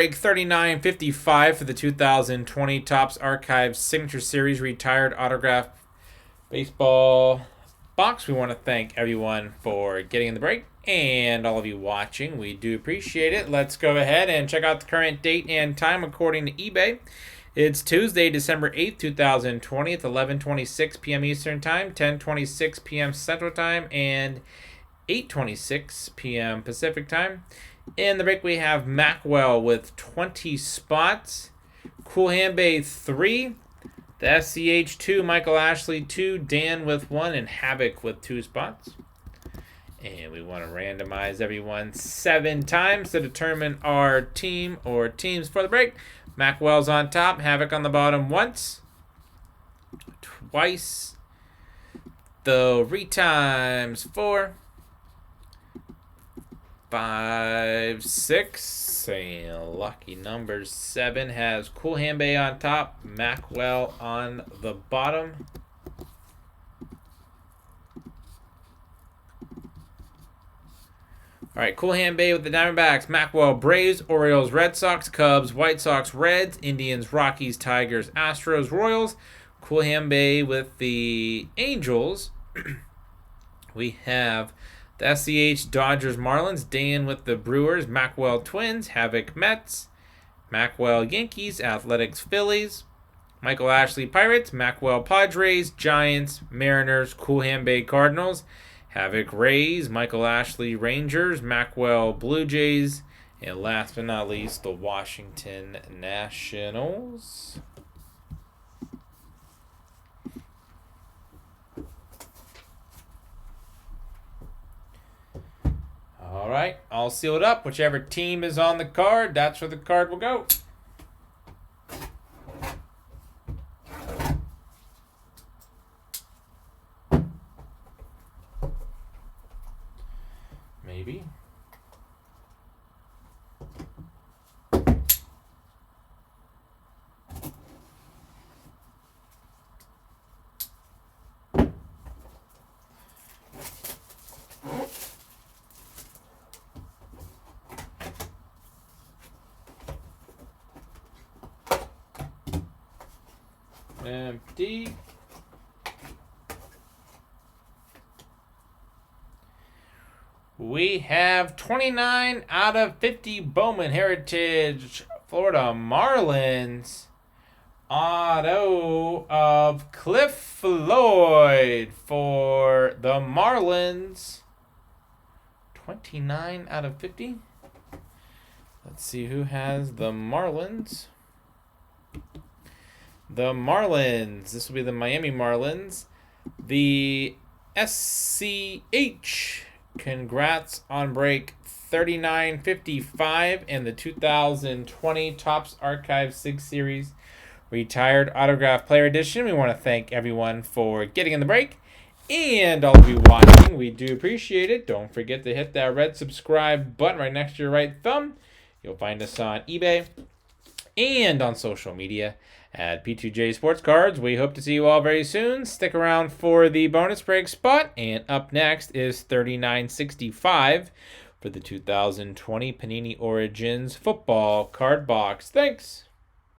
Break 39.55 for the 2020 Topps Archives Signature Series Retired Autograph Baseball box. We want to thank everyone for getting in the break and all of you watching. We do appreciate it. Let's go ahead and check out the current date and time according to eBay. It's Tuesday, December 8th, 2020. It's 11:26 p.m. Eastern Time, 10:26 p.m. Central Time, and 8:26 p.m. Pacific Time. In the break, we have Macwell with 20 spots, Cool Hand Bay 3, the SCH 2, Michael Ashley 2, Dan with 1, and Havoc with 2 spots. And we want to randomize everyone 7 times to determine our team or teams for the break. Macwell's on top, Havoc on the bottom once, twice, the retimes 4, 5, 6, and lucky number 7 has Cool Hand Bay on top, Macwell on the bottom. All right, Cool Hand Bay with the Diamondbacks, Macwell, Braves, Orioles, Red Sox, Cubs, White Sox, Reds, Indians, Rockies, Tigers, Astros, Royals. Cool Hand Bay with the Angels. We have the SCH, Dodgers, Marlins, Dan with the Brewers, Macwell, Twins, Havoc, Mets, Macwell, Yankees, Athletics, Phillies, Michael Ashley, Pirates, Macwell, Padres, Giants, Mariners, Cool Hand Bay, Cardinals, Havoc, Rays, Michael Ashley, Rangers, Macwell, Blue Jays, and last but not least, the Washington Nationals. All right, I'll seal it up. Whichever team is on the card, that's where the card will go. Maybe. Empty. We have 29 out of 50 Bowman Heritage Florida Marlins auto of Cliff Floyd for the Marlins. 29 out of 50. Let's see who has the Marlins. The Marlins. This will be the Miami Marlins. The SCH. Congrats on break 39.55 and the 2020 Topps Archives 6 Series Retired Autograph Player Edition. We want to thank everyone for getting in the break and all of you watching. We do appreciate it. Don't forget to hit that red subscribe button right next to your right thumb. You'll find us on eBay and on social media at P2J Sports Cards. We hope to see you all very soon. Stick around for the bonus break spot. And up next is 39.65 for the 2020 Panini Origins Football Card Box. Thanks.